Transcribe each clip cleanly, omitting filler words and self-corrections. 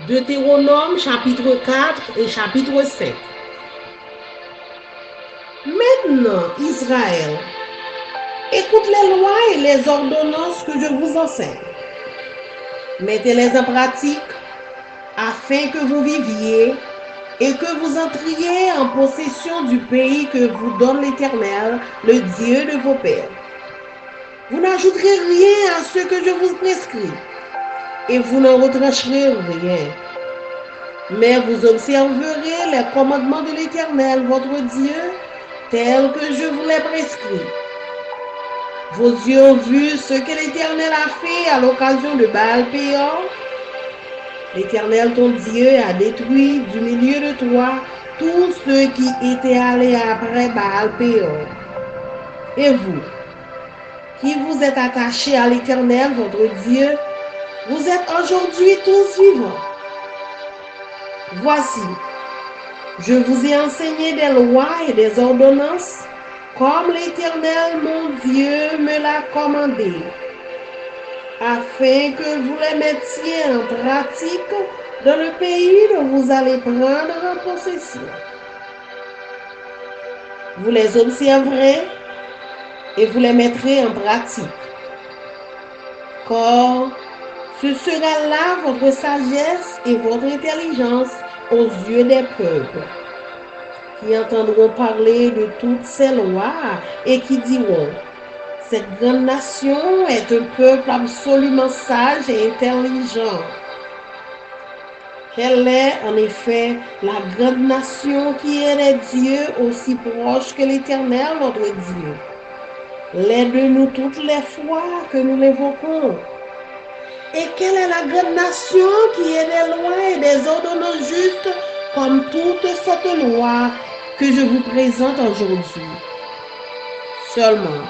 Deutéronome chapitre 4 et chapitre 5. Maintenant, Israël, écoute les lois et les ordonnances que je vous enseigne. Mettez-les en pratique afin que vous viviez et que vous entriez en possession du pays que vous donne l'Éternel, le Dieu de vos pères. Vous n'ajouterez rien à ce que je vous prescris et vous n'en retrancherez rien. Mais vous observerez les commandements de l'Éternel, votre Dieu, tels que je vous les prescris. Vos yeux ont vu ce que l'Éternel a fait à l'occasion de Baal-Péor. L'Éternel, ton Dieu, a détruit du milieu de toi tous ceux qui étaient allés après Baal-Péor. Et vous, qui vous êtes attachés à l'Éternel, votre Dieu, vous êtes aujourd'hui tous vivants. Voici, je vous ai enseigné des lois et des ordonnances, comme l'Éternel, mon Dieu, me l'a commandé, afin que vous les mettiez en pratique dans le pays dont vous allez prendre en possession. Vous les observerez et vous les mettrez en pratique. Car ce sera là votre sagesse et votre intelligence aux yeux des peuples, qui entendront parler de toutes ces lois et qui diront: cette grande nation est un peuple absolument sage et intelligent. Elle est en effet la grande nation qui est des dieux aussi proches que l'Éternel notre Dieu. L'aide-nous toutes les fois que nous l'évoquons. Et quelle est la grande nation qui est des lois et des ordonnances justes comme toute cette loi que je vous présente aujourd'hui? Seulement,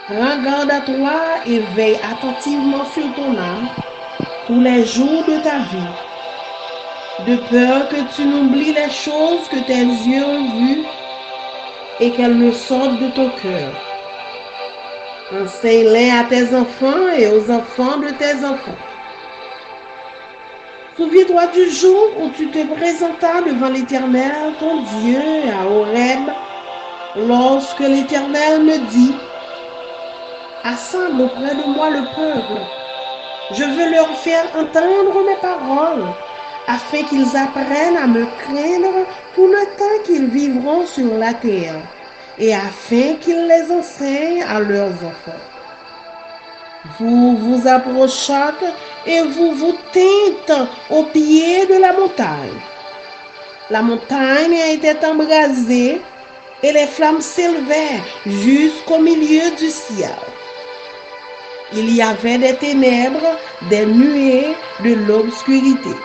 prends garde à toi et veille attentivement sur ton âme tous les jours de ta vie, de peur que tu n'oublies les choses que tes yeux ont vues et qu'elles ne sortent de ton cœur. Enseigne-les à tes enfants et aux enfants de tes enfants. Souviens-toi du jour où tu te présentas devant l'Éternel, ton Dieu, à Horeb, lorsque l'Éternel me dit: assemble auprès de moi le peuple. Je veux leur faire entendre mes paroles, afin qu'ils apprennent à me craindre tout le temps qu'ils vivront sur la terre, et afin qu'ils les enseignent à leurs enfants. Vous vous approchâtes et vous vous tîntes au pied de la montagne. La montagne était embrasée et les flammes s'élevaient jusqu'au milieu du ciel. Il y avait des ténèbres, des nuées, de l'obscurité.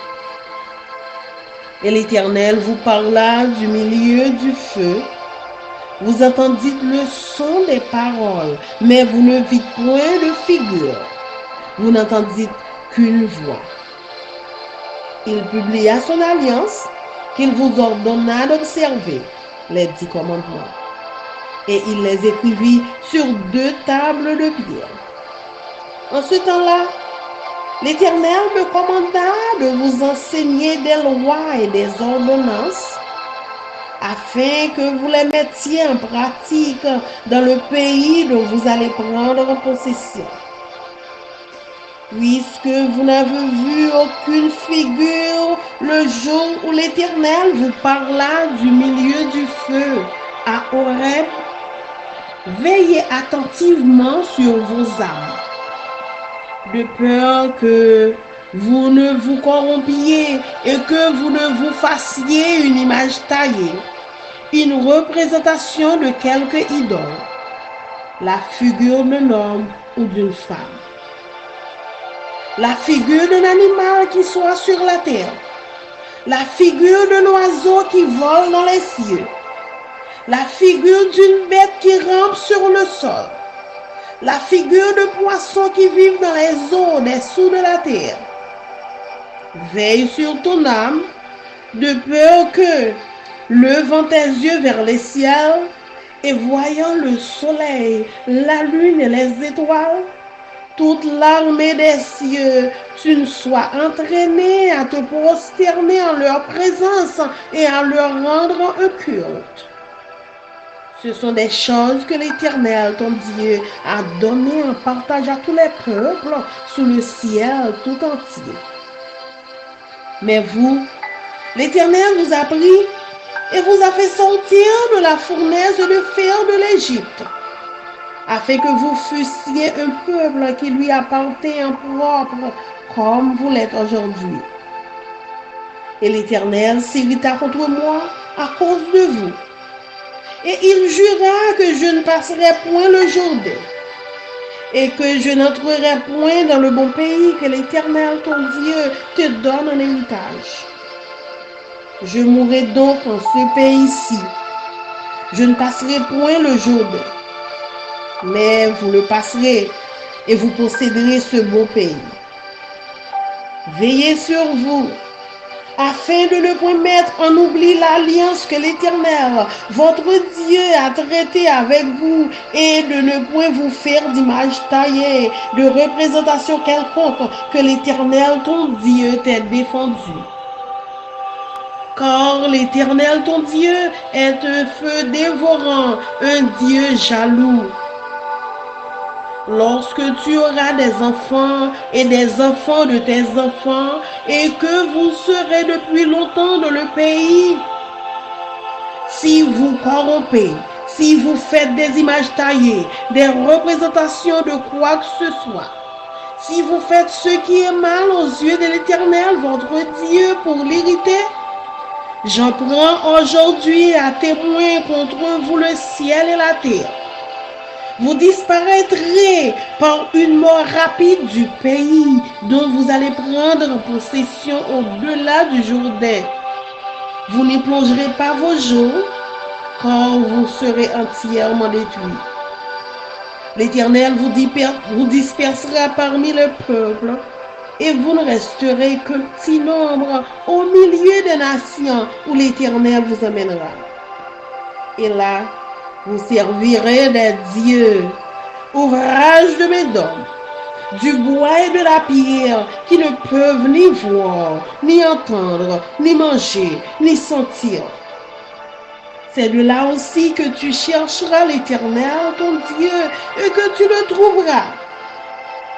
Et l'Éternel vous parla du milieu du feu. Vous entendîtes le son des paroles, mais vous ne vîtes point de figure. Vous n'entendîtes qu'une voix. Il publia son alliance qu'il vous ordonna d'observer, les 10 commandements. Et il les écrivit sur 2 tables de pierre. En ce temps-là, l'Éternel me commanda de vous enseigner des lois et des ordonnances, afin que vous les mettiez en pratique dans le pays dont vous allez prendre en possession. Puisque vous n'avez vu aucune figure le jour où l'Éternel vous parla du milieu du feu à Horeb, veillez attentivement sur vos âmes, de peur que vous ne vous corrompiez et que vous ne vous fassiez une image taillée, une représentation de quelque idole, la figure d'un homme ou d'une femme, la figure d'un animal qui soit sur la terre, la figure d'un oiseau qui vole dans les cieux, la figure d'une bête qui rampe sur le sol, la figure de poissons qui vivent dans les eaux dessous de la terre. Veille sur ton âme, de peur que, levant tes yeux vers les ciels et voyant le soleil, la lune et les étoiles, toute l'armée des cieux, tu ne sois entraîné à te prosterner en leur présence et à leur rendre un culte. Ce sont des choses que l'Éternel, ton Dieu, a données en partage à tous les peuples sous le ciel tout entier. Mais vous, l'Éternel vous a pris et vous a fait sortir de la fournaise de fer de l'Égypte, afin que vous fussiez un peuple qui lui appartient en propre, comme vous l'êtes aujourd'hui. Et l'Éternel s'irrita contre moi à cause de vous. Et il jura que je ne passerai point le Jourdain, et que je n'entrerai point dans le bon pays que l'Éternel, ton Dieu, te donne en héritage. Je mourrai donc en ce pays-ci. Je ne passerai point le Jourdain, mais vous le passerez, et vous posséderez ce beau pays. Veillez sur vous, afin de ne point mettre en oubli l'alliance que l'Éternel, votre Dieu, a traitée avec vous, et de ne point vous faire d'image taillée, de représentation quelconque, que l'Éternel, ton Dieu, t'ait défendu. Car l'Éternel, ton Dieu, est un feu dévorant, un Dieu jaloux. Lorsque tu auras des enfants et des enfants de tes enfants, et que vous serez depuis longtemps dans le pays, si vous corrompez, si vous faites des images taillées, des représentations de quoi que ce soit, si vous faites ce qui est mal aux yeux de l'Éternel, votre Dieu, pour l'irriter, j'en prends aujourd'hui à témoin contre vous le ciel et la terre. Vous disparaîtrez par une mort rapide du pays dont vous allez prendre possession au-delà du Jourdain. Vous n'y plongerez pas vos jours, car vous serez entièrement détruits. L'Éternel vous dispersera parmi le peuple, et vous ne resterez qu'un petit nombre au milieu des nations où l'Éternel vous amènera. Et là, vous servirez des dieux, ouvrage de mes dons, du bois et de la pierre, qui ne peuvent ni voir, ni entendre, ni manger, ni sentir. C'est de là aussi que tu chercheras l'Éternel, ton Dieu, et que tu le trouveras,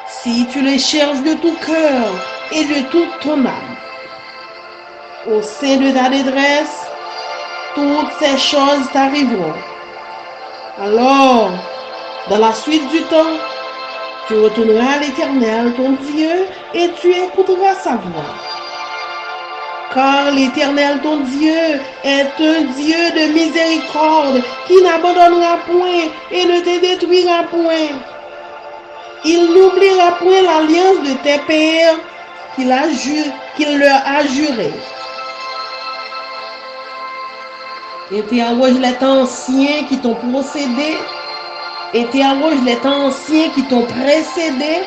si tu le cherches de tout cœur et de toute ton âme. Au sein de ta détresse, toutes ces choses t'arriveront. Alors, dans la suite du temps, tu retourneras à l'Éternel, ton Dieu, et tu écouteras sa voix. Car l'Éternel, ton Dieu, est un Dieu de miséricorde qui n'abandonnera point et ne te détruira point. Il n'oubliera point l'alliance de tes pères qu'il leur a juré. Interroge les temps anciens qui t'ont procédé, interroge les temps anciens qui t'ont précédé,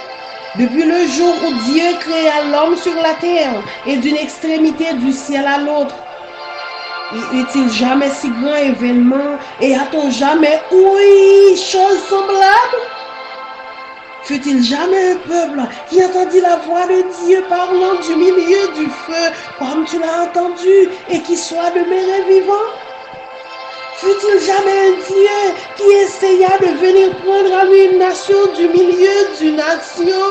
depuis le jour où Dieu créa l'homme sur la terre et d'une extrémité du ciel à l'autre. Est-il jamais si grand événement et a-t-on jamais ouï chose semblable? Fut-il jamais un peuple qui entendit la voix de Dieu parlant du milieu du feu comme tu l'as entendu et qui soit demeuré vivant? Fut-il jamais un Dieu qui essaya de venir prendre à lui une nation du milieu d'une nation?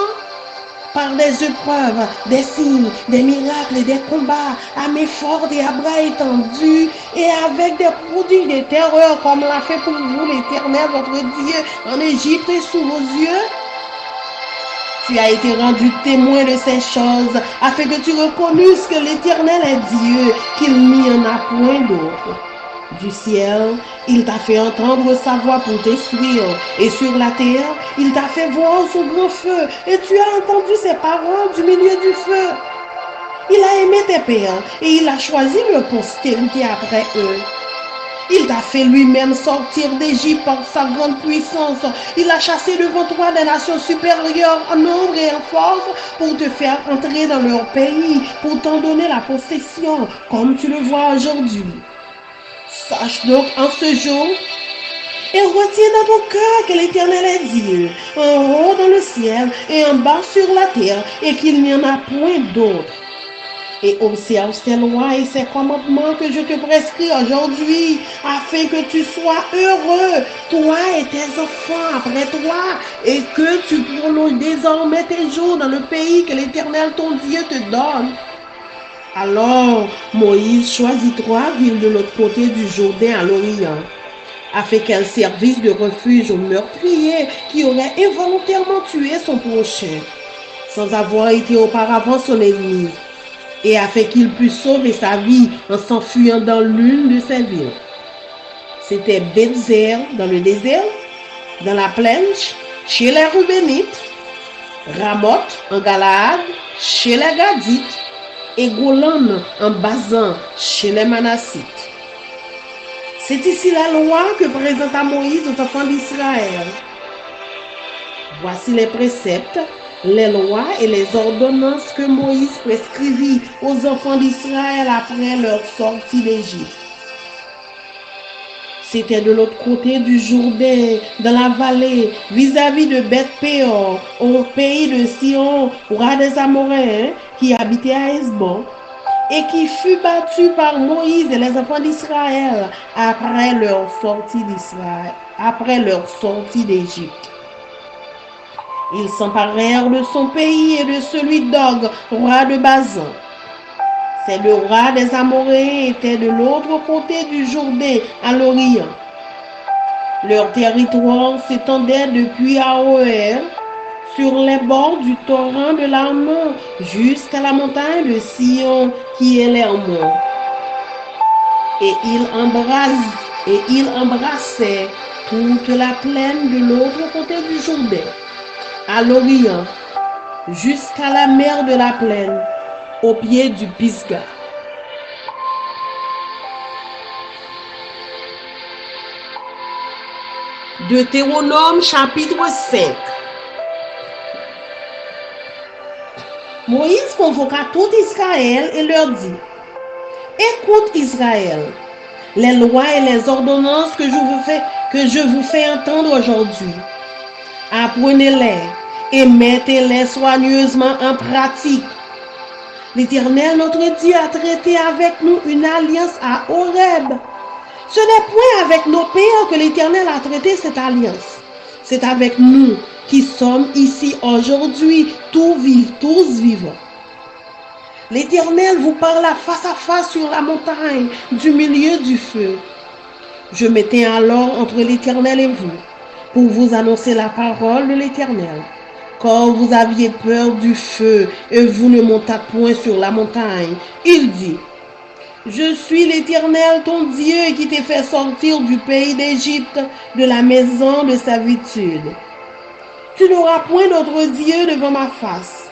Par des épreuves, des signes, des miracles et des combats, à main forte et à bras étendus, et avec des prodiges de terreur comme l'a fait pour vous l'Éternel, votre Dieu, en Égypte et sous vos yeux? Tu as été rendu témoin de ces choses, afin que tu reconnusses que l'Éternel est Dieu, qu'il n'y en a point d'autre. Du ciel, il t'a fait entendre sa voix pour t'instruire, et sur la terre, il t'a fait voir son grand feu, et tu as entendu ses paroles du milieu du feu. Il a aimé tes pères, et il a choisi leur postérité après eux. Il t'a fait lui-même sortir d'Égypte par sa grande puissance. Il a chassé devant toi des nations supérieures en nombre et en force pour te faire entrer dans leur pays, pour t'en donner la possession, comme tu le vois aujourd'hui. Sache donc en ce jour Et retiens dans ton cœur que l'Éternel est Dieu, en haut dans le ciel et en bas sur la terre, et qu'il n'y en a point d'autre. Et observe ces lois et ces commandements que je te prescris aujourd'hui, afin que tu sois heureux, toi et tes enfants après toi, et que tu prolonges désormais tes jours dans le pays que l'Éternel ton Dieu te donne. Alors Moïse choisit 3 villes de l'autre côté du Jourdain à l'Orient, afin qu'elles servissent de refuge aux meurtriers qui auraient involontairement tué son prochain, sans avoir été auparavant son ennemi, et afin qu'il puisse sauver sa vie en s'enfuyant dans l'une de ces villes. C'était Beth-Zer dans le désert, dans la plaine, chez les Rubénites, Ramoth en Galaad, chez les Gadites, et Golan en Basan, chez les Manassites. C'est ici la loi que présenta Moïse aux enfants d'Israël. Voici les préceptes, les lois et les ordonnances que Moïse prescrivit aux enfants d'Israël après leur sortie d'Égypte. C'était de l'autre côté du Jourdain, dans la vallée, vis-à-vis de Beth-Péor, au pays de Sion, roi des Amoréens, qui habitait à Hesbon, et qui fut battu par Moïse et les enfants d'Israël après leur sortie d'Égypte. Ils s'emparèrent de son pays et de celui d'Og, roi de Basan. Ces 2 rois des Amoréens étaient de l'autre côté du Jourdain, à l'Orient. Leur territoire s'étendait depuis Aroër, sur les bords du torrent de l'Arnon, jusqu'à la montagne de Sion, qui est l'Hermon. Et il embrassait toute la plaine de l'autre côté du Jourdain, à l'Orient, jusqu'à la mer de la plaine, au pied du Pisga. Deutéronome chapitre 5. Moïse convoqua tout Israël et leur dit: Écoute Israël, les lois et les ordonnances que je vous fais entendre aujourd'hui. Apprenez-les et mettez-les soigneusement en pratique. L'Éternel, notre Dieu, a traité avec nous une alliance à Horeb. Ce n'est point avec nos pères que l'Éternel a traité cette alliance. C'est avec nous qui sommes ici aujourd'hui, tous vivants. L'Éternel vous parla face à face sur la montagne, du milieu du feu. Je me tiens alors entre l'Éternel et vous, pour vous annoncer la parole de l'Éternel. Quand vous aviez peur du feu et vous ne montâtes point sur la montagne, il dit: Je suis l'Éternel ton Dieu qui t'ai fait sortir du pays d'Égypte, de la maison de servitude. Tu n'auras point d'autre Dieu devant ma face,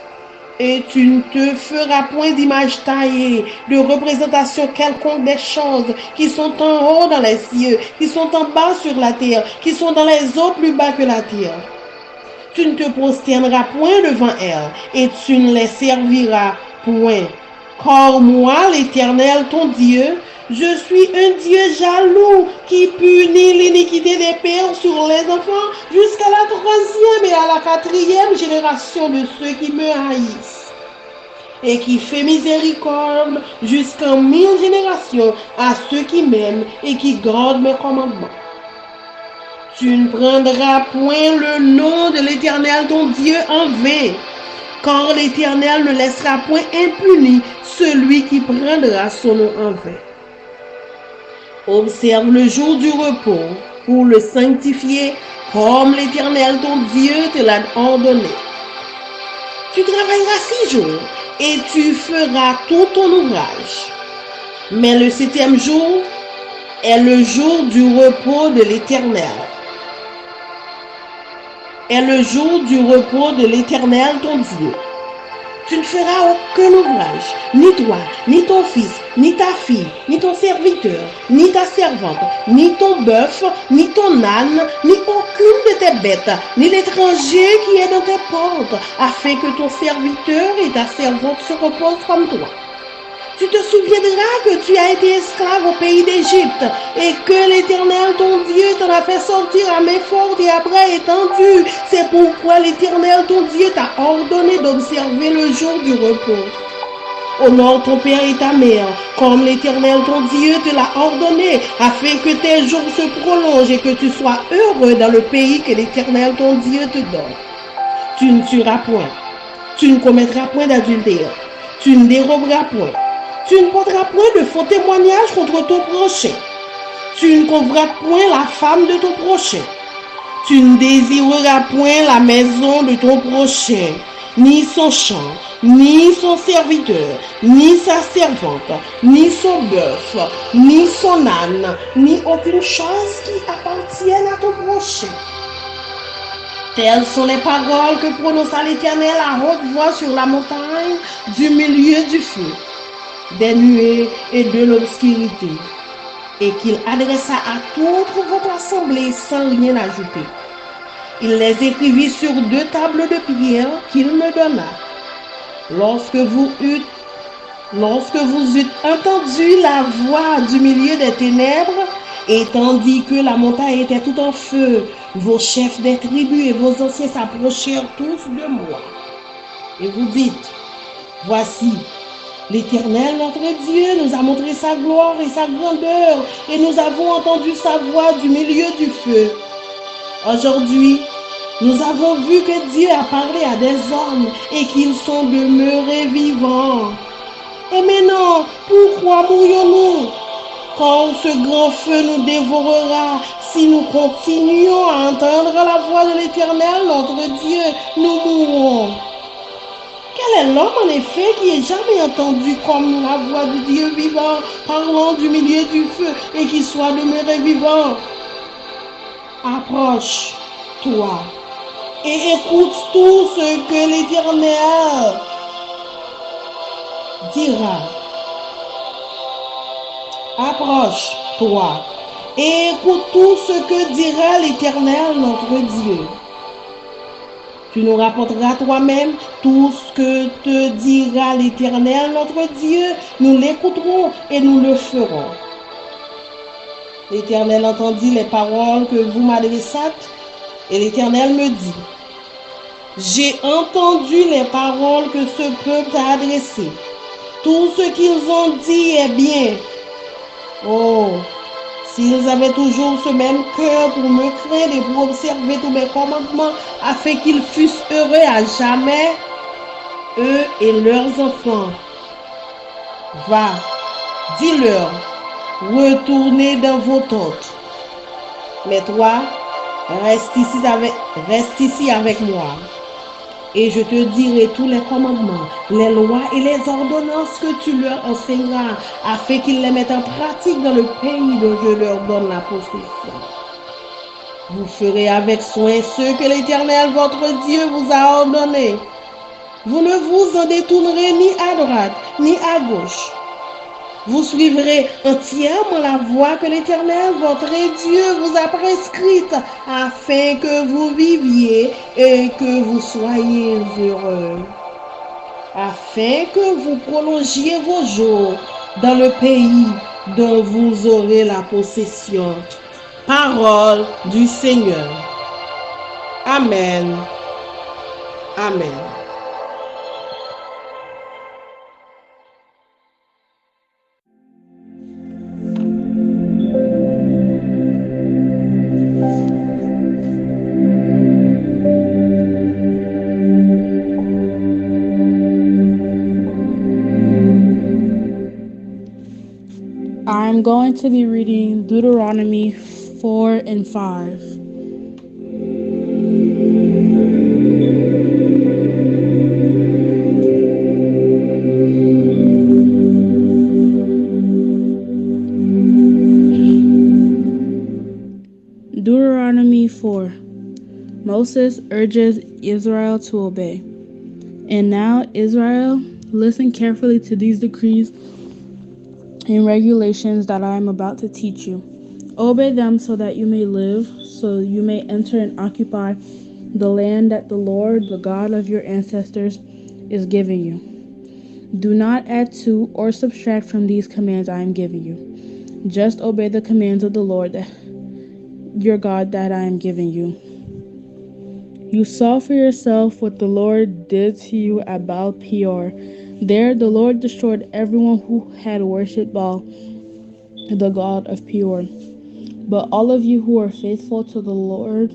et tu ne te feras point d'image taillée, de représentation quelconque des choses qui sont en haut dans les cieux, qui sont en bas sur la terre, qui sont dans les eaux plus bas que la terre. Tu ne te prosterneras point devant elles, et tu ne les serviras point. Car moi, l'Éternel, ton Dieu, je suis un Dieu jaloux qui punit l'iniquité des pères sur les enfants jusqu'à la 3e et à la 4e génération de ceux qui me haïssent, et qui fait miséricorde jusqu'en 1000 générations à ceux qui m'aiment et qui gardent mes commandements. Tu ne prendras point le nom de l'Éternel ton Dieu en vain, car l'Éternel ne laissera point impuni celui qui prendra son nom en vain. Observe le jour du repos pour le sanctifier, comme l'Éternel ton Dieu te l'a ordonné. Tu travailleras 6 jours et tu feras tout ton ouvrage. Mais le 7e jour est le jour du repos de l'Éternel. Est le jour du repos de l'Éternel ton Dieu. Tu ne feras aucun ouvrage, ni toi, ni ton fils, ni ta fille, ni ton serviteur, ni ta servante, ni ton bœuf, ni ton âne, ni aucune de tes bêtes, ni l'étranger qui est dans tes portes, afin que ton serviteur et ta servante se reposent comme toi. Tu te souviendras que tu as été esclave au pays d'Égypte et que l'Éternel, ton Dieu, t'en a fait sortir à main forte et à bras étendus. C'est pourquoi l'Éternel, ton Dieu, t'a ordonné d'observer le jour du repos. Honore ton père et ta mère, comme l'Éternel, ton Dieu, te l'a ordonné, afin que tes jours se prolongent et que tu sois heureux dans le pays que l'Éternel, ton Dieu, te donne. Tu ne tueras point. Tu ne commettras point d'adultère. Tu ne déroberas point. Tu ne porteras point de faux témoignages contre ton prochain. Tu ne convoiteras point la femme de ton prochain. Tu ne désireras point la maison de ton prochain, ni son champ, ni son serviteur, ni sa servante, ni son bœuf, ni son âne, ni aucune chose qui appartienne à ton prochain. Telles sont les paroles que prononça l'Éternel à haute voix sur la montagne du milieu du feu, des nuées et de l'obscurité, et qu'il adressa à toute votre assemblée sans rien ajouter. Il les écrivit sur 2 tables de pierre qu'il me donna. Lorsque vous eûtes entendu la voix du milieu des ténèbres, et tandis que la montagne était tout en feu, vos chefs des tribus et vos anciens s'approchèrent tous de moi. Et vous dites, voici, l'Éternel, notre Dieu, nous a montré sa gloire et sa grandeur, et nous avons entendu sa voix du milieu du feu. Aujourd'hui, nous avons vu que Dieu a parlé à des hommes et qu'ils sont demeurés vivants. Et maintenant, pourquoi mourrions-nous? Quand ce grand feu nous dévorera, si nous continuons à entendre la voix de l'Éternel, notre Dieu, nous mourrons. Quel est l'homme en effet qui ait jamais entendu comme la voix du Dieu vivant parlant du milieu du feu et qui soit demeuré vivant? Approche-toi et écoute tout ce que l'Éternel dira. Approche-toi et écoute tout ce que dira l'Éternel, notre Dieu. Tu nous rapporteras toi-même tout ce que te dira l'Éternel, notre Dieu. Nous l'écouterons et nous le ferons. L'Éternel entendit les paroles que vous m'adressâtes et l'Éternel me dit, j'ai entendu les paroles que ce peuple t'a adressées. Tout ce qu'ils ont dit est bien. Oh, s'ils avaient toujours ce même cœur pour me craindre et pour observer tous mes commandements afin qu'ils fussent heureux à jamais, eux et leurs enfants. Va, dis-leur, retournez dans vos tentes. Mais toi, reste ici avec moi. Et je te dirai tous les commandements, les lois et les ordonnances que tu leur enseigneras, afin qu'ils les mettent en pratique dans le pays dont je leur donne la possession. Vous ferez avec soin ce que l'Éternel, votre Dieu, vous a ordonné. Vous ne vous en détournerez ni à droite, ni à gauche. Vous suivrez entièrement la voie que l'Éternel, votre Dieu, vous a prescrite, afin que vous viviez et que vous soyez heureux, afin que vous prolongiez vos jours dans le pays dont vous aurez la possession. Parole du Seigneur. Amen. Amen. I'm going to be reading Deuteronomy 4 and 5. Deuteronomy 4. Moses urges Israel to obey. And now, Israel, listen carefully to these decrees and regulations that I am about to teach you. Obey them so that you may live, so you may enter and occupy the land that the Lord, the God of your ancestors, is giving you. Do not add to or subtract from these commands I am giving you. Just obey the commands of the Lord your God that I am giving you. You saw for yourself what the Lord did to you at Baal Peor. There the Lord destroyed everyone who had worshipped Baal, the god of Peor. But all of you who are faithful to the Lord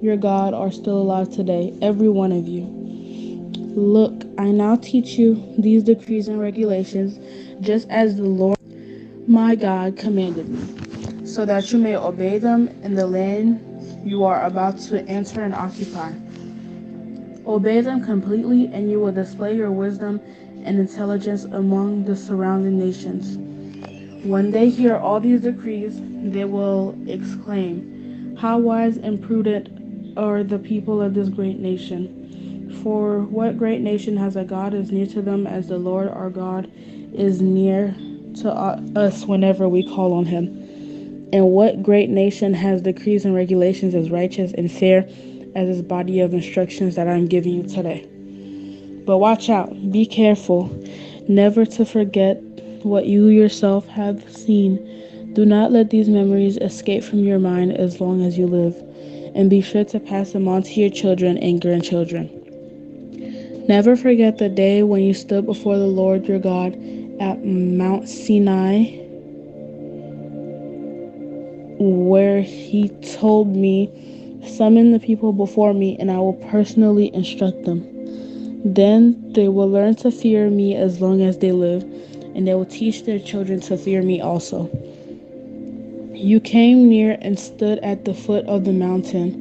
your God are still alive today, every one of you. Look, I now teach you these decrees and regulations, just as the Lord my God commanded me, so that you may obey them in the land you are about to enter and occupy. Obey them completely, and you will display your wisdom and intelligence among the surrounding nations. When they hear all these decrees, they will exclaim, "How wise and prudent are the people of this great nation! For what great nation has a God as near to them as the Lord our God is near to us whenever we call on him? And what great nation has decrees and regulations as righteous and fair as this body of instructions that I'm giving you today?" But watch out, be careful, never to forget what you yourself have seen. Do not let these memories escape from your mind as long as you live, and be sure to pass them on to your children and grandchildren. Never forget the day when you stood before the Lord your God at Mount Sinai, where he told me, "Summon the people before me, and I will personally instruct them. Then they will learn to fear me as long as they live, and they will teach their children to fear me also." You came near and stood at the foot of the mountain,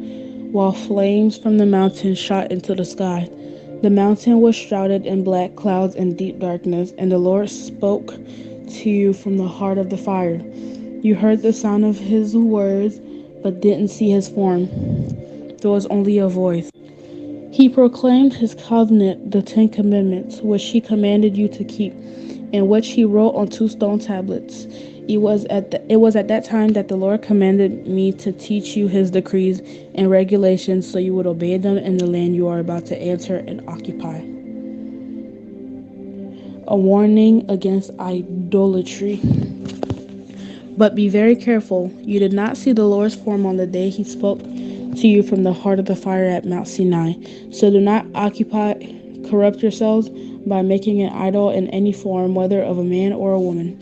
while flames from the mountain shot into the sky. The mountain was shrouded in black clouds and deep darkness, and the Lord spoke to you from the heart of the fire. You heard the sound of his words, but didn't see his form. There was only a voice. He proclaimed his covenant, the 10 Commandments, which he commanded you to keep, and which he wrote on 2 stone tablets. It was at that time that the Lord commanded me to teach you his decrees and regulations so you would obey them in the land you are about to enter and occupy. A warning against idolatry. But be very careful. You did not see the Lord's form on the day he spoke to you from the heart of the fire at Mount Sinai. So do not corrupt yourselves by making an idol in any form, whether of a man or a woman,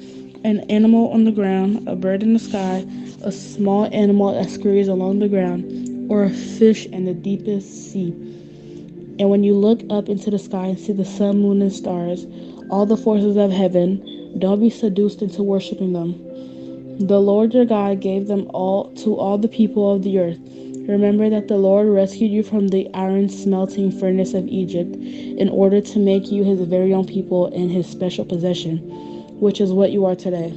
an animal on the ground, a bird in the sky, a small animal that scurries along the ground, or a fish in the deepest sea. And when you look up into the sky and see the sun, moon, and stars, all the forces of heaven, don't be seduced into worshiping them. The Lord your God gave them all to all the people of the earth. Remember that the Lord rescued you from the iron smelting furnace of Egypt in order to make you his very own people and his special possession, which is what you are today.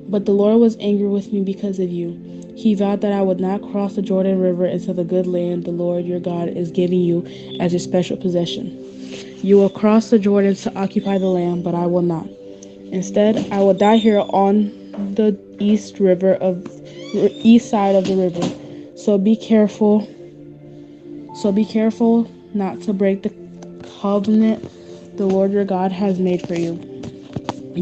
But the Lord was angry with me because of you. He vowed that I would not cross the Jordan River into the good land the Lord your God is giving you as your special possession. You will cross the Jordan to occupy the land, but I will not. Instead, I will die here on the east side of the river. So be careful. So be careful not to break the covenant the Lord your God has made for you.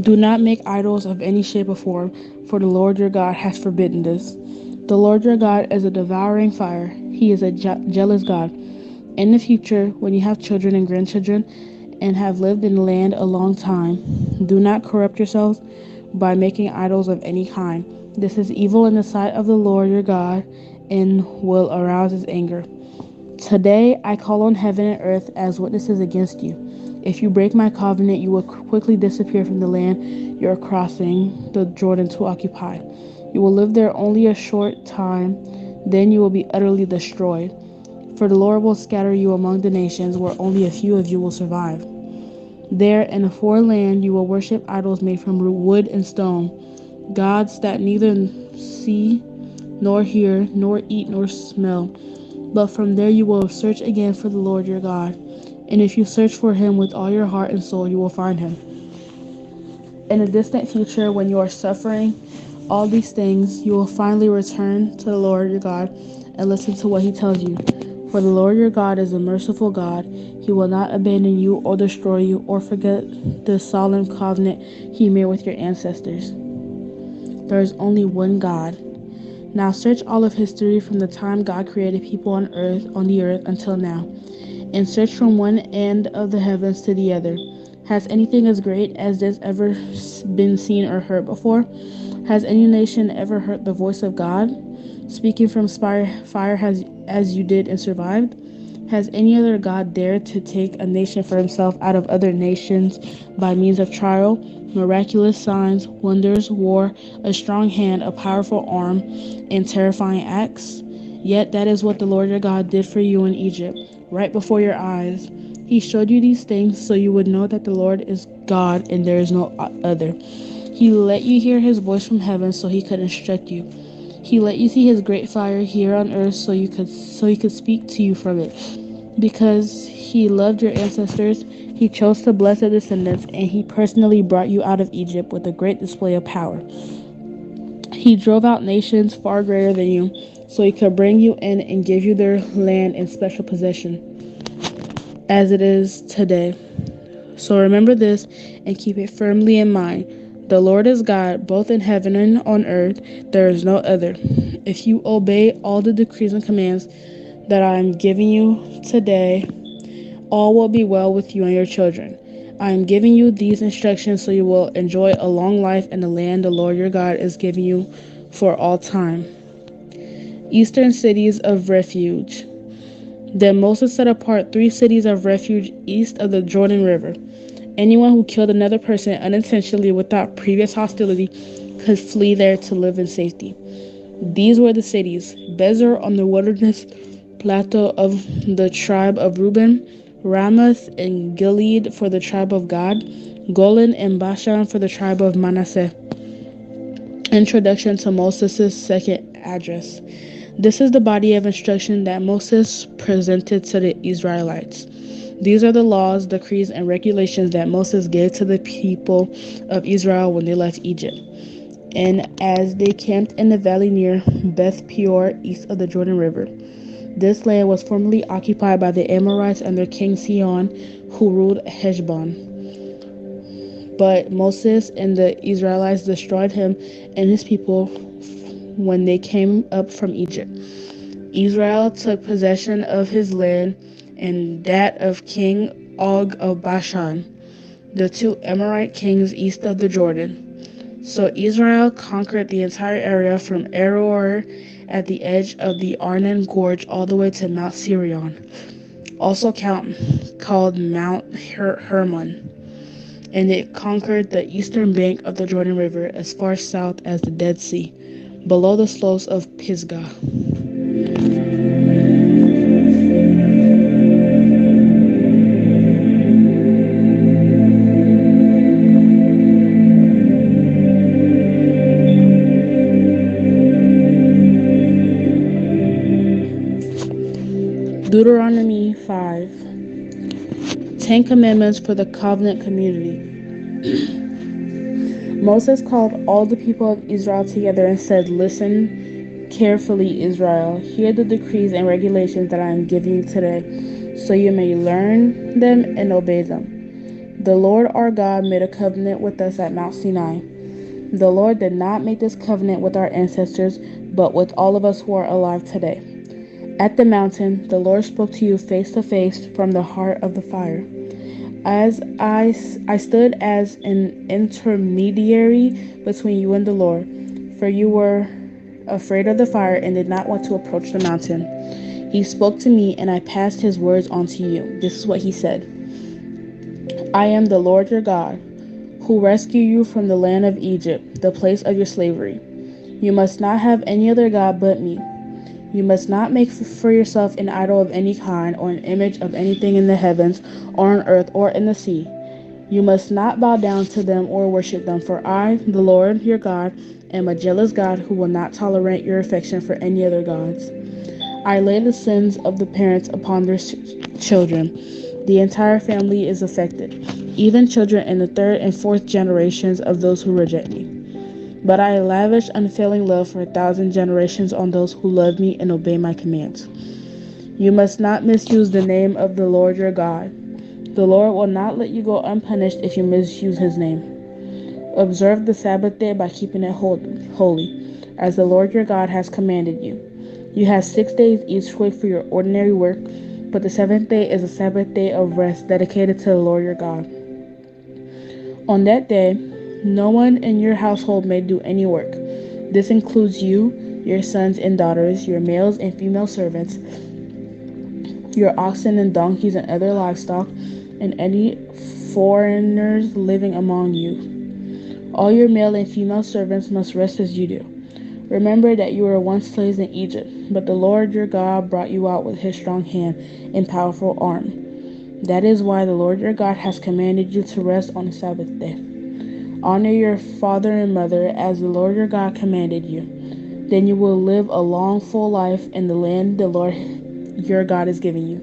Do not make idols of any shape or form, for the Lord your God has forbidden this. The Lord your God is a devouring fire. He is a jealous God. In the future, when you have children and grandchildren and have lived in the land a long time, do not corrupt yourselves by making idols of any kind. This is evil in the sight of the Lord your God and will arouse his anger. Today I call on heaven and earth as witnesses against you. If you break my covenant, you will quickly disappear from the land you are crossing the Jordan to occupy. You will live there only a short time, then you will be utterly destroyed. For the Lord will scatter you among the nations, where only a few of you will survive. There in a foreign land you will worship idols made from wood and stone, gods that neither see, nor hear, nor eat, nor smell. But from there you will search again for the Lord your God. And if you search for him with all your heart and soul, you will find him. In the distant future, when you are suffering all these things, you will finally return to the Lord your God and listen to what he tells you. For the Lord your God is a merciful God. He will not abandon you or destroy you or forget the solemn covenant he made with your ancestors. There is only one God. Now search all of history from the time God created people on the earth until now, and search from one end of the heavens to the other. Has anything as great as this ever been seen or heard before? Has any nation ever heard the voice of God, speaking from fire as you did and survived? Has any other God dared to take a nation for himself out of other nations by means of trial, miraculous signs, wonders, war, a strong hand, a powerful arm, and terrifying acts? Yet that is what the Lord your God did for you in Egypt, right before your eyes. He showed you these things so you would know that the Lord is God and there is no other. He let you hear his voice from heaven so he could instruct you. He let you see his great fire here on earth so he could speak to you from it. Because he loved your ancestors, he chose to bless their descendants, and he personally brought you out of Egypt with a great display of power. He drove out nations far greater than you, so he could bring you in and give you their land in special possession, as it is today. So remember this and keep it firmly in mind. The Lord is God, both in heaven and on earth. There is no other. If you obey all the decrees and commands that I am giving you today, all will be well with you and your children. I am giving you these instructions so you will enjoy a long life in the land the Lord your God is giving you for all time. Eastern cities of refuge. Then Moses set apart 3 cities of refuge east of the Jordan River. Anyone who killed another person unintentionally without previous hostility could flee there to live in safety. These were the cities: Bezer on the wilderness plateau of the tribe of Reuben, Ramoth and Gilead for the tribe of Gad, Golan and Bashan for the tribe of Manasseh. Introduction to Moses' second address. This is the body of instruction that Moses presented to the Israelites. These are the laws, decrees, and regulations that Moses gave to the people of Israel when they left Egypt. And as they camped in the valley near Beth Peor, east of the Jordan River. This land was formerly occupied by the Amorites under King Sihon, who ruled Heshbon. But Moses and the Israelites destroyed him and his people when they came up from Egypt. Israel took possession of his land and that of King Og of Bashan, the 2 Amorite kings east of the Jordan. So Israel conquered the entire area from Aroer at the edge of the Arnon Gorge all the way to Mount Sirion, also called Mount Hermon. And it conquered the eastern bank of the Jordan River as far south as the Dead Sea, below the slopes of Pisgah. Deuteronomy 5. 10 Commandments for the Covenant Community. Moses called all the people of Israel together and said, "Listen carefully, Israel. Hear the decrees and regulations that I am giving you today, so you may learn them and obey them. The Lord our God made a covenant with us at Mount Sinai. The Lord did not make this covenant with our ancestors, but with all of us who are alive today. At the mountain, the Lord spoke to you face to face from the heart of the fire. As I stood as an intermediary between you and the Lord, for you were afraid of the fire and did not want to approach the mountain. He spoke to me, and I passed his words on to you. This is what he said. I am the Lord your God, who rescued you from the land of Egypt, the place of your slavery. You must not have any other God but me. You must not make for yourself an idol of any kind or an image of anything in the heavens or on earth or in the sea. You must not bow down to them or worship them, for I, the Lord your God, am a jealous God who will not tolerate your affection for any other gods. I lay the sins of the parents upon their children. The entire family is affected, even children in the 3rd and 4th generations of those who reject me. But I lavish unfailing love for 1,000 generations on those who love me and obey my commands. You must not misuse the name of the Lord your God. The Lord will not let you go unpunished if you misuse his name. Observe the Sabbath day by keeping it holy, as the Lord your God has commanded you. You have 6 days each week for your ordinary work, but the seventh day is a Sabbath day of rest dedicated to the Lord your God. On that day, no one in your household may do any work. This includes you, your sons and daughters, your males and female servants, your oxen and donkeys and other livestock, and any foreigners living among you. All your male and female servants must rest as you do. Remember that you were once slaves in Egypt, but the Lord your God brought you out with his strong hand and powerful arm. That is why the Lord your God has commanded you to rest on the Sabbath day. Honor your father and mother as the Lord your God commanded you. Then you will live a long, full life in the land the Lord your God is giving you.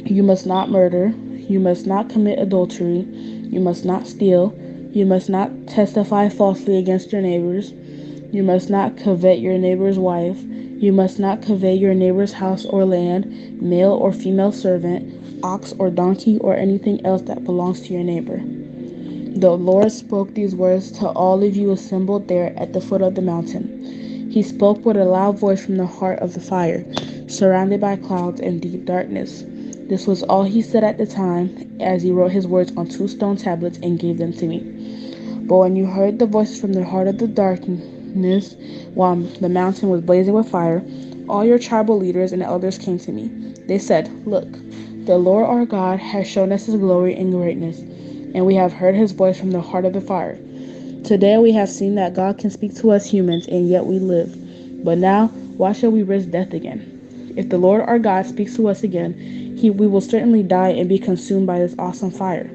You must not murder. You must not commit adultery. You must not steal. You must not testify falsely against your neighbors. You must not covet your neighbor's wife. You must not covet your neighbor's house or land, male or female servant, ox or donkey, or anything else that belongs to your neighbor. The Lord spoke these words to all of you assembled there at the foot of the mountain. He spoke with a loud voice from the heart of the fire, surrounded by clouds and deep darkness. This was all he said at the time, as he wrote his words on 2 stone tablets and gave them to me. But when you heard the voices from the heart of the darkness, while the mountain was blazing with fire, all your tribal leaders and elders came to me. They said, "Look, the Lord our God has shown us his glory and greatness, and we have heard his voice from the heart of the fire. Today we have seen that God can speak to us humans, and yet we live. But now, why shall we risk death again? If the Lord our God speaks to us again, we will certainly die and be consumed by this awesome fire.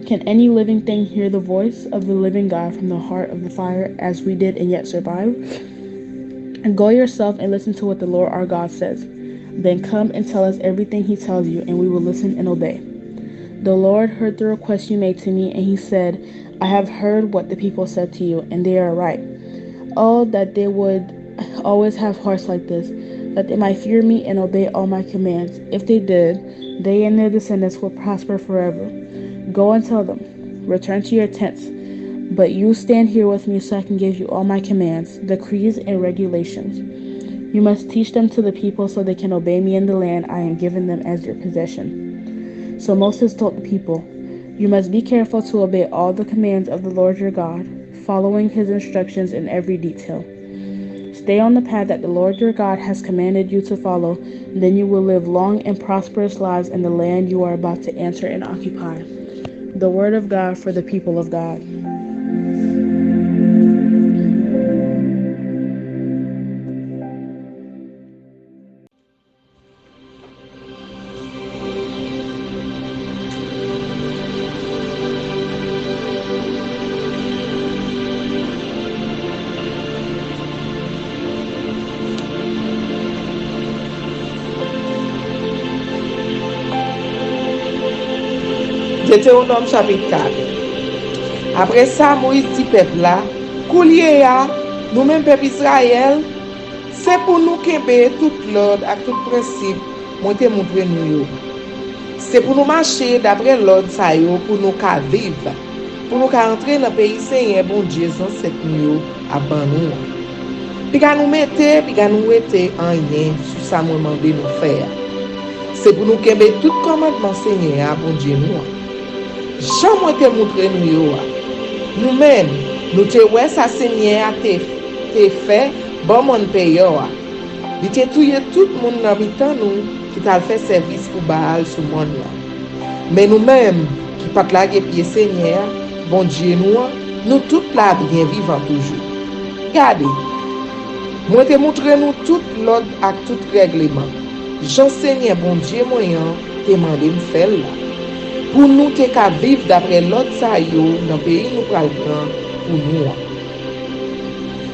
Can any living thing hear the voice of the living God from the heart of the fire as we did and yet survive? And go yourself and listen to what the Lord our God says. Then come and tell us everything he tells you, and we will listen and obey." The Lord heard the request you made to me, and he said, "I have heard what the people said to you, and they are right. Oh, that they would always have hearts like this, that they might fear me and obey all my commands. If they did, they and their descendants will prosper forever. Go and tell them, return to your tents. But you stand here with me so I can give you all my commands, decrees, and regulations. You must teach them to the people so they can obey me in the land I am giving them as your possession." So Moses told the people, "You must be careful to obey all the commands of the Lord your God, following his instructions in every detail. Stay on the path that the Lord your God has commanded you to follow, then you will live long and prosperous lives in the land you are about to enter and occupy." The word of God for the people of God. Deutéronome chapitre 4. Après ça, Moïse dit peuple là, Koulier ya, nous-mêmes peuple Israël, c'est pour nous kembe tout l'ordre et tout principe, moi te montre nous yo. C'est pour nous marcher d'après l'ordre ça yo, pour nous ka vivre, pour nous ka entrer dans le pays Seigneur bon Dieu sans cette nous à ban nous. Puis ka nous mettre, puis ka nous rete en rien sur ça moi mandé nous faire. C'est pour nous kembe tout commandement Seigneur bon Dieu nous. Jean moi te montre nous yo. Nous-mêmes, nous te ouais ça Seigneur te fait bon mon pays yo. Il te touye tout le monde dans mitan nous qui t'a fait service pour Baal sur monde là. Mais nous-mêmes qui pas claguer pied Seigneur, bon Dieu nous tout là bien vivant toujours. Regardez. Moi te montre nous tout l'ordre avec tout règlement. Jean Seigneur bon Dieu moyen te mandé me faire là. Pour nous te ka vivre d'après l'ordre ça yo dans pays nous pral prendre pour nous.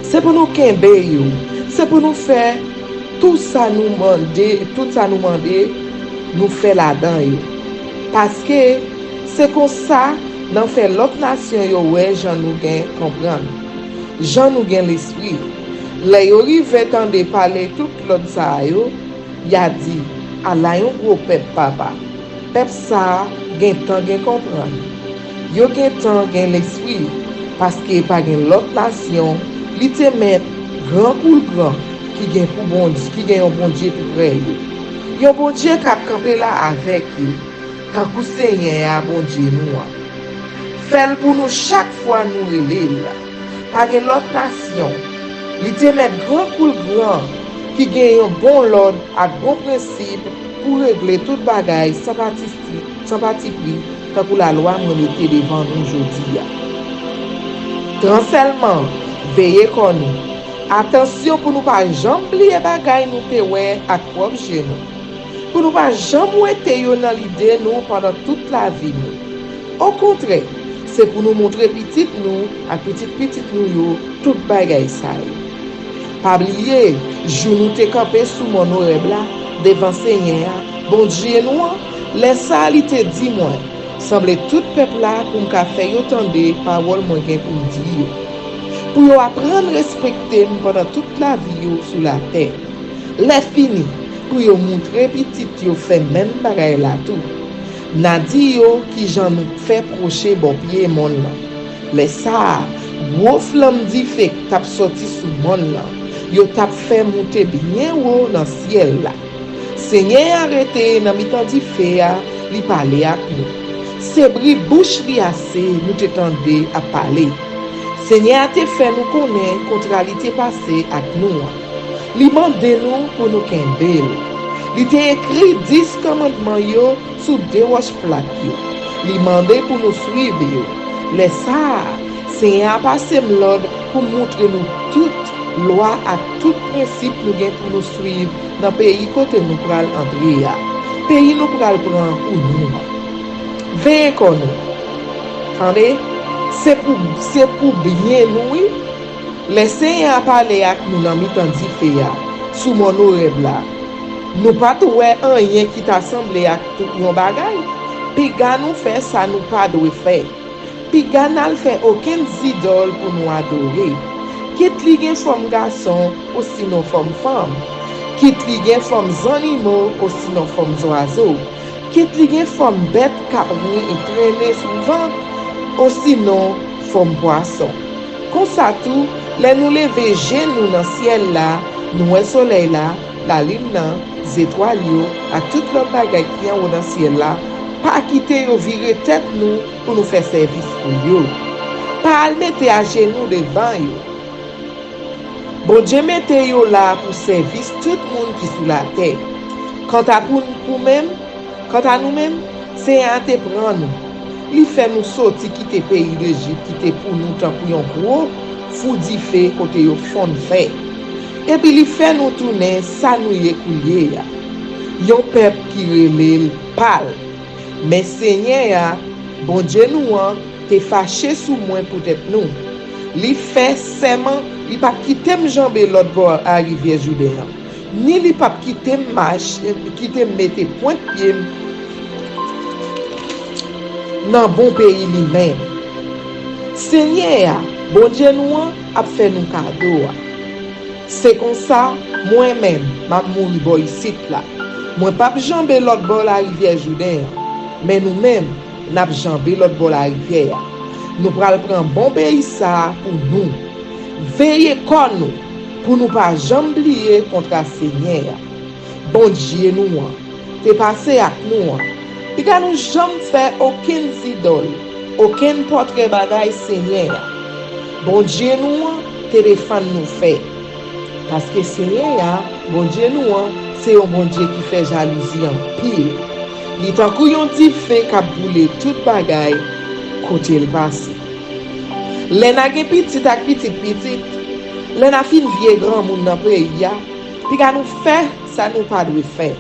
C'est pour nous kembe yo, c'est pour nous faire tout ça nous demander, nous faire là-dedans yo. Parce que c'est comme ça dans fait l'autre nation yo ouais Jean nous gain comprendre. Jean nous gain l'esprit. Les yo rive tande parler tout l'autre ça yo, ya di, ala yon gros pep papa. Pep sa gen tan gen kompran. Yo gen tan gen l'esprit, paske pa gen lot nasyon, li te met gran koul gran, ki gen yon bon Dieu tout près yo. Yon bon Dieu kap kampe la avek yo, kankou Seigneur ya bon Dieu nou an. Fel pou nou chaque fois nous relève là. Pas de l'autre nation. Il te met grand cool grand qui gagne un bon l'ordre à bon principe pour régler toute bagaille sans parti pris tant pour la loi nous était devant nous aujourd'hui. Transellement, veillez qu'on nous. Attention pour nous pas jamais oublier bagaille nous te ouais à propre chez nous. Pour nous pas jamais être dans l'idée nous pendant toute la vie nous. Au contraire, c'est pour nous montrer petit nous, à petit nous yo, tout bagay sa yo. Pas oublier, jou nous te campé sous mon oreille là, devant Seigneur, bon Dieu nous, laisse ça li te dit moi, semble tout peuple là pour m'ka faire yo tande parole moi gen pour dire. Pour yo apprendre respecter pendant toute la vie yo sur la terre. Les fini, pour yo montrer petit yo fait même bagay là tout. Nadi yo ki jan nou fè proche bon pied mon lan. Le sa, gwo flam di fek tap sorti sou mon lan. Yo tap fè monte bien wo nan ciel la. Seigneur arrêté nan mitan di fè ya, li pale ak nou. Se bri bouche li ase, nou te tende a pale. Seigneur te fè nou konen kontralite pase ak nou. Li mande nou pou nou kembel. Li te écrit 10 commandements yo sous 2 roches plaques yo. Li mande pour nous suivre yo. Les ça, Seigneur a passé l'ordre pour montrer nous toute loi à tout principe nous gen pour nous suivre dans pays côté nous pral entrer ya. Pays nous pral prendre pour nous. Veillez qu'on nous. Attendez, c'est pour bien nous. Les Seigneur a parlé avec nous dans mitan di fe ya, sous mon oreille là. Nous pas trouver rien qui t'assemble à tout yon bagay. Puis gars nous fait ça nous pas doit faire. Puis gars n'al fait aucun idole pour nous adorer. Quitte li gen forme garçon ou sinon forme femme. Quitte li gen forme animaux ou sinon forme oiseaux. Quitte li gen forme bête capri et traîner souvent ou sinon forme poisson. Comme ça tout, les nous lever genou dans ciel là, nous le soleil là, la lune là, les étoiles yo, à toute l'autre bagaille qui est dans le ciel là, pas quitter yo virer tête nous pour nous faire service pour yo. Pas mettre à genoux devant yo. Bon Dieu mette yo là pour service tout le monde qui sous la terre. Quant à nous-mêmes, c'est à te prendre nous. Il fait nous sortir quitter pays d'Égypte, quitter pour nous tant pour yon gros fou di fait côté yo fond fait. Et puis il fait nous tourner ça nous écouler. Yon peuple qui relève pâle. Mais Seigneur, bon Dieu nous te fâché sous moi peut-être nous. Li fait seulement, li pas quitter m'jambe l'autre bord à rivière Jourdain. Ni li pas quitter marche, quitter mettre point de pied dans bon pays lui-même. Seigneur, bon Dieu nous a fait nous cadeau. C'est comme ça, moi-même, m'a mouri boy ici là. Moi pas jambe l'autre bord la rivière Jourdain, mais nous-mêmes, n'a jambe l'autre bord la rivière. Nous pral prendre bon pays ça pour nous. Veillez comme nous pour nous pas jamais oublier contre Seigneur. Bon Dieu nous, t'es passé avec nous. Il a nous jamais fait aucun idole, aucun portrait bagaille Seigneur. Bon Dieu nous, te défend nous fait. Parce que Seigneur, bon Dieu nous, c'est un bon Dieu qui fait jalousie en pile. Il est en couillon dit fait qu'a boulé toute bagaille côté le passé. Les n'a gen petit ak petit, les n'a fin vieux grand monde dans pays ya, puis qu'a nous fait ça nous pas doit faire.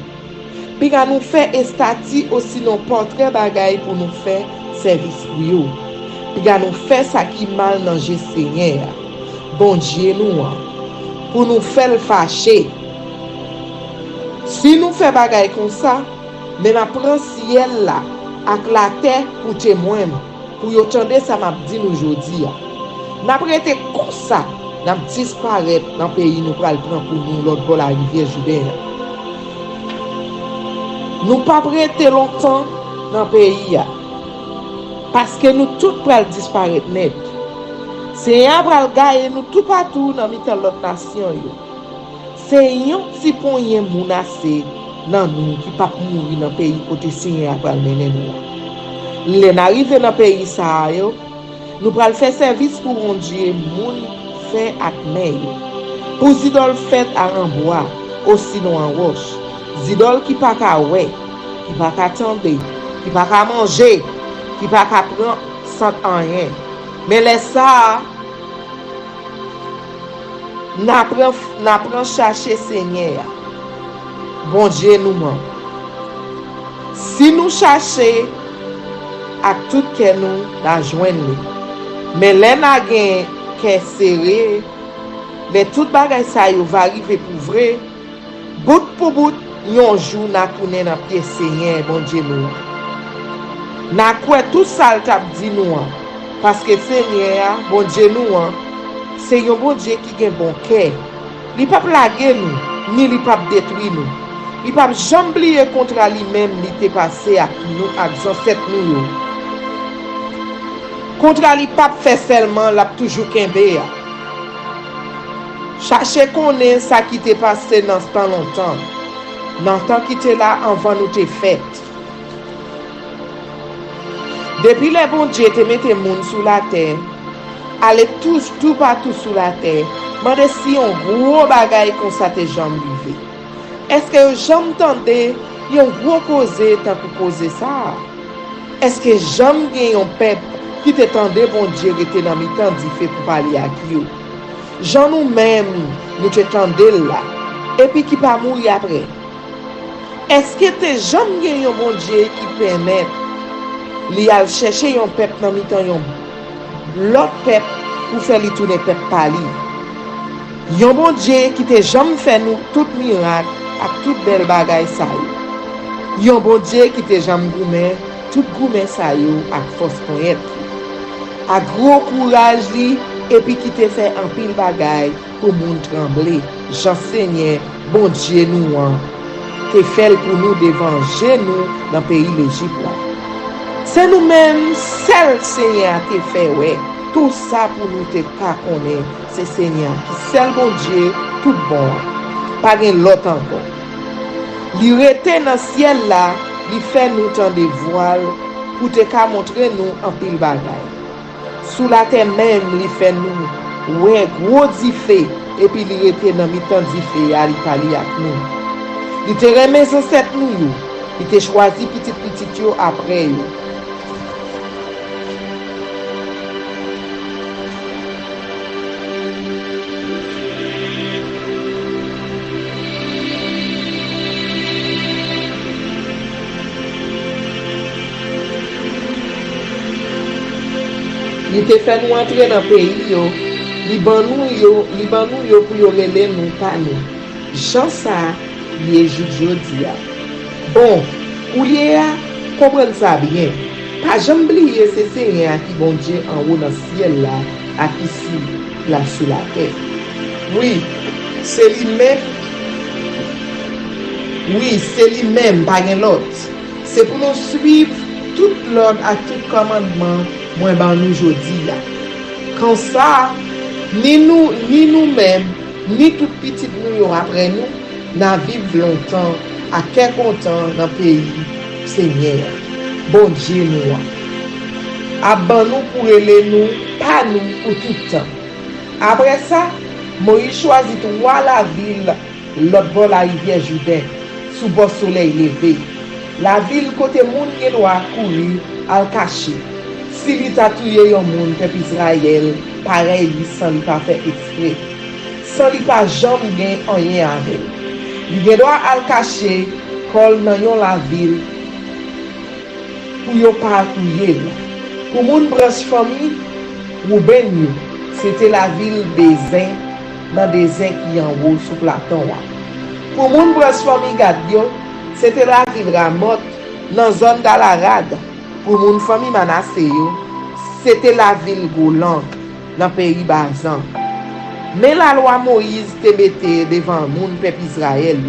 Puis qu'a nous fait estati aussi non portrait bagaille pour nous faire service pour yo. Puis qu'a nous fait ça qui mal dans Seigneur. Bon Dieu nous pour nous faire fâcher. Si nous fait bagaille comme ça, mais n'a prend ciel là avec la terre pour témoin. Pour yo tande ça m'a dit nous aujourd'hui. N'a prêté comme ça, n'a disparaître dans pays nous pral prendre pour nous l'autre bord la rivière Jourdain. nous pas prêter longtemps dans le pays. Parce que nous tous pral disparaître net. C'est un pral gagne nous tout partout dans l'autre nation. C'est un petit point moun assez dans nous qui pas mourir dans le pays côté Seigneur pral mener nous. Les arrivé dans le pays ça nous pral faire service pour mon Dieu moun fait ak main. Pour zidol fait en bois aussi non en roche. Zidol qui pas ka ouais, qui pas ka tendre, qui pas ka manger, qui pas ka prendre sans rien. Mais les ça n'apprend chercher Seigneur. Bon Dieu nous ment. Si nous chercher à tout que nous la joindre. Mais les n'a gen que serré, les tout bagay ça yo va arriver pour vrai. Bout pour bout, yon jour n'a connaît dans pied Seigneur bon Dieu nous. N'a quoi tout ça t'a dit nous parce que Seigneur bon Dieu nous c'est un bon Dieu qui a un bon cœur. Il pas plaguer nous, ni il pas détruire nous. Il pas jamais oublier contre lui-même, il t'est passé à nous à ancêtres nous. Contre lui pas fait seulement, l'a toujours kembe. Chercher connaît ça qui t'est passé dans ce temps longtemps. Dans le temps qui t'est là avant nous t'est fait. Depuis les bon Dieu te mette moun sous la terre. Allez tous tout partout sous la terre. Mande si on gros bagay comme ça te jambe livé. Est-ce que j'aime tendez yon gros causer tant pour causer ça? Est-ce que j'aime gen yon peuple qui te tendait bon Dieu était dans mi temps dit fait pour parler à qui? Jean nous-mêmes nous te tendez là et puis qui pas mourir après. Est-ce que te j'aime gen yon bon Dieu qui permet li al chercher yon peuple dans mi temps yon l'autre peuple pour faire li tourner peuple par li? Yon bon Dieu qui te jamais fait nous tout miracle ak tout belle bagay sa yo. Yon bon Dieu qui te jamais goumé tout goumé sa yo ak force connaître. Ak gros courage li et puis qui te fait en pile bagay pour moun trembler. Jean Seigneur bon Dieu nous te fait pour nous dévenger nous dans pays l'Égypte là. C'est nous-mêmes seul Seigneur te fait ouais. Tout ça pour nous te ka connaître, c'est Seigneur qui seul bon Dieu tout bon. Pas gen l'autre encore. Li rete dans ciel là, li fait nous tant de voile pour te ka montrer nous en pile bagay. Sous la terre même, li fait nous ouais gros diffé et puis li rete dans mi-temps diffé à li parler avec nous. Li te remet son set nous yo. Li te choisi petit yo après yo. Il te fait nous entrer dans le pays, li ban nous pour yo rele nous parler. Jean ça, il est jodi. Bon, ou lié comprendre ça bien. Pas jamais oublier c'est Seigneur qui bon Dieu en haut dans le ciel là, à ici là sur la terre. Oui, c'est lui-même. Oui, c'est lui-même, pas l'autre. C'est pour nous suivre tout l'ordre à tout commandement. Moi ben nous jodi là. Quand ça ni nous-mêmes ni tout petit nous après nous n'a vivre longtemps à quel content dans pays Seigneur. Bon Dieu nous. Aban nous pour aider nous, pas nous pour tout temps. Après ça, Moïse choisit trois la ville l'autre bord la rivière Jourdain sous bord soleil levé. La ville côté moun qui doit courir al cacher. Si li ta touye yon moun peuple Israël, pareil li sans li pas fait exprès. Sans li pas jamais gen rien avec. Li gen doit al cacher kol nan yon la ville pour yon pas touye. Pour moun branche famille, Rouben yo, c'était la ville des Zins, dans des Zins qui en haut sous Platon. Pour moun branche famille Gad yo, c'était la ville Ramoth, dans zone d'Alarad. Pour mon famille Manassé, c'était la ville Golan, dans le pays Bazan. Mais la loi Moïse te mettait devant mon peuple Israël.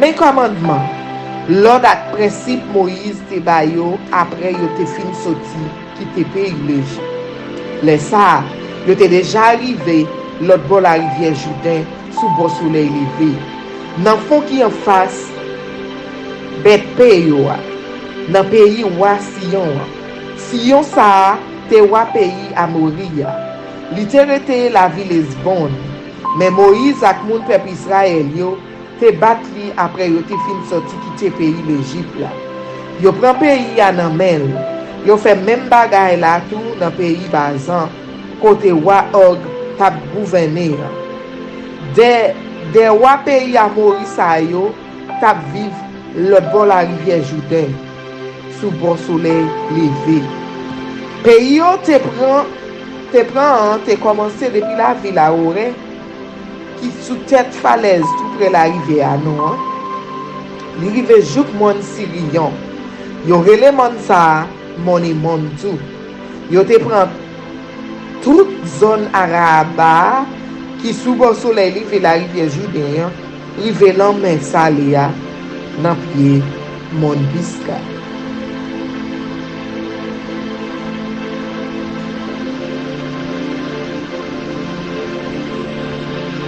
Mes commandements, l'ordre ak principe Moïse te bayo après yo te fin sorti qui te pays l'Égypte. Les ça, yo te déjà arrivé l'autre bord la rivière Jourdain sous bon soleil levé. Nan fond qui en face bête pays dans pays roi Sion. Sion ça te roi pays Amoria. Li te rete la ville Esbon. Mais Moïse ak moun peuple Israël yo te bat li après yo te fin sorti quitter pays l'Égypte là. Yo prend pays à nan men. Yo fait même bagay là tout dans pays Bazan côté roi Og tap gouverner. Des roi pays Amori sa yo tap vive l'autre bord la rivière Jourdain sous bon soleil levé. Pays yo te commencé depuis la ville à Oré qui sous tête falaise tout près la rivière non. Li rive jouk mon Sirion. Yo rele mon sa moni mon tout. Yo te prend toute zone Araba qui sous bon soleil levé la rivière Jourdain, rive l'en Salia dans pied mon Bisca.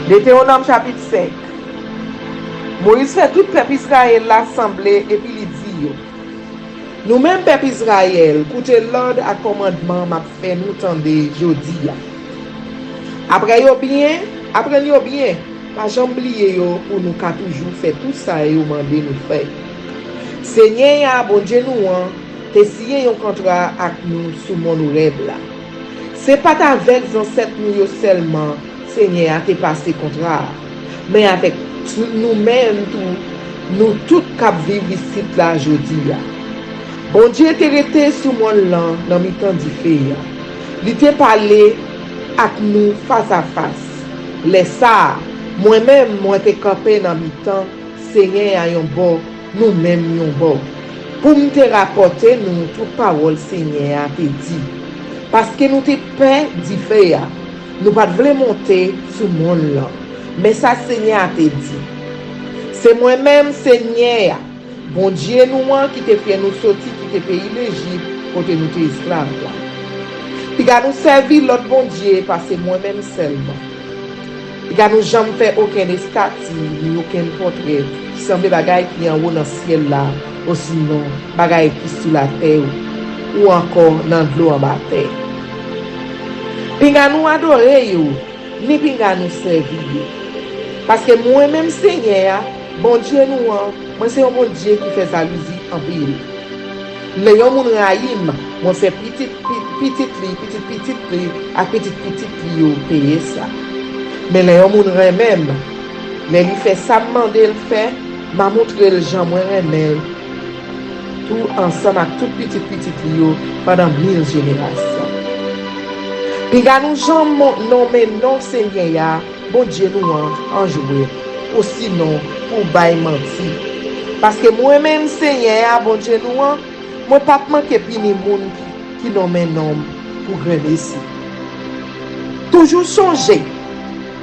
Deutéronome chapitre 5. Moïse fait tout peuple Israël l'assemblée et puis il dit nous-mêmes peuple Israël, écoutez l'ordre à commandement m'a fait nous tendre jodi. Après yo bien, pas jamais oublier yo pour nous ka toujours faire tout ça et yo mandé nous faire. Seigneur bon Dieu nous te signé un contrat avec nous sous mon rêve là. C'est pas avec ancêtres nous seulement Seigneur a te passé contrat, mais avec nous-mêmes nous tous cap vivre ici là jodi là. Bon Dieu te rete sous mon lan dans mi temps di fè. Li te parlé avec nous face à face. Les ça, moi-même moi te campé dans mi temps, Seigneur a yon bon, nous-mêmes yon bon. Pour me te rapporter nous toute parole Seigneur a te dit. Parce que nous te paix di fè. Nous pas voulons monter sur mon là. Mais ça Seigneur a te dit. C'est moi-même Seigneur. Bon Dieu nous qui te fait nous sortir qui te pays l'Égypte pour que nous te esclaves là. Puis nous servir l'autre bon Dieu parce que moi-même seulement. Puis nous jamais fait aucun statue ni aucun portrait qui semble bagaille qui en haut dans le ciel là ou sinon bagaille qui sous la terre ou encore dans l'eau en bas terre. Puis nous adorer yo ni puis nous servir. Parce que moi-même Seigneur, bon Dieu nous moi c'est un bon Dieu qui fait jalousie en pile. Les gens moun raïm, moi fait petit à petit yo payer ça. Mais les gens moun même, mais il fait ça demander le fait, m'a montré le gens moi remel. Tout ensemble avec tout petit yo pendant 1000 générations. Puis nous gens nommé non Seigneur, bon Dieu nous en jouer. Ou sinon pour bail menti. Parce que moi-même Seigneur, bon Dieu nous moi pas manquer pini moun qui nomme nom pour ici. Toujours songer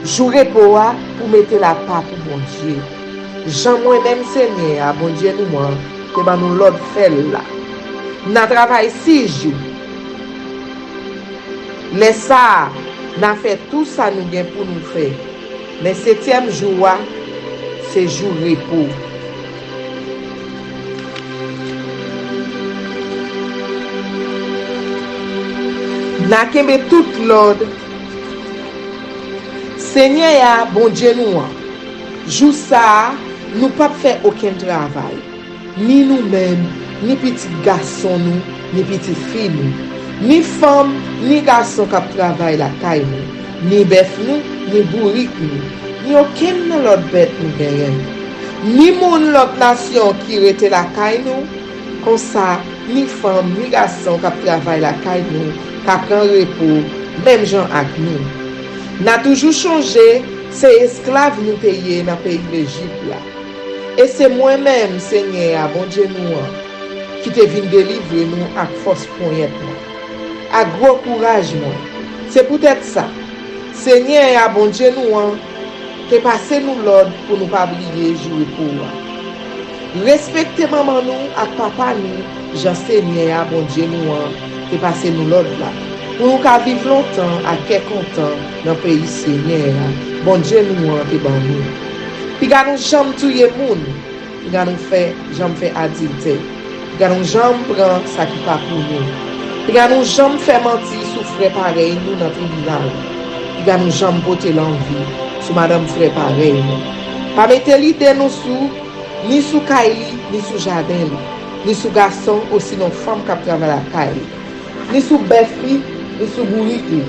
jour repos pour mettre la part pour bon Dieu. Jean moi-même Seigneur, bon Dieu nous que ba nous l'ordre fait là. N'a travail 6 jours. Les ça n'a fait tout ça nous bien pour nous faire. Mais 7e jour c'est jour repos. N'a kembe tout l'ordre. Seigneur, bon Dieu nous. Jou ça, nous pas faire aucun travail. Ni nous-mêmes, ni petits garçons nous, ni petites filles nous. Ni femmes, ni garçons qui travaillent la caille nous. Ni bœuf nous, ni bourrique nous. Ni aucun l'autre bête nous gagne. Ni mon l'autre nation qui rete la caille nous. Comme ça, ni femmes, ni garçons qui travaillent la caille nous. Qui prend repos, même gens avec nous. N'a toujours changé, c'est esclaves nous payer dans le pays d'Égypte là. Et c'est moi-même, Seigneur, bon Dieu nous, qui te vient délivrer nous avec force poignette, avec gros courage. C'est peut-être ça. Seigneur, bon Dieu nous, te passé nous l'ordre pour nous pas oublier jouer pour. Respectez maman nous et papa nous, Jean Seigneur, bon Dieu nous, et passer nous l'autre là. Pour nous qu'à vivre longtemps, à quel content dans le pays Seigneur, bon Dieu nous, et bon nous. Puis nous jamais tuer moun, puis nous fait jamais fait adultère, puis nous jamais prendre ça qui pas pour nous. Puis nous jamais fait mentir souffrir pareil nous dans le tribunal. Puis nous jamais porter l'envie sur madame frère pareil. Pas mettre l'idée nous sous ni sous Kaili, ni sous jardin, ni sous garçon, aussi non femme qui travaille à la Kaili, ni sous Befi, ni sous Bouriki,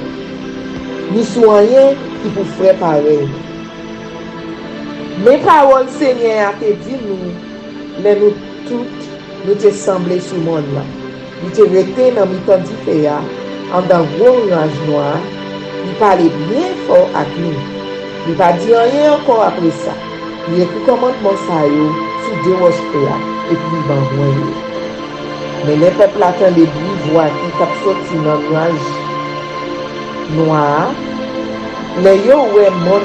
ni sous rien qui pour faire pareil. Mes paroles, Seigneur, a te dit nous, mais nous toutes, nous te semblés sur le monde là. Nous te restés dans le temps du en dans gros nuage noir, nous parlait bien fort avec nous. Nous pas dit rien encore après ça. Il y a tout commandement ça sous deux roches et puis ban. Mais les peuples attendent des bruits voix qui tap sorti dans le nuage noir. Les yo ouais mon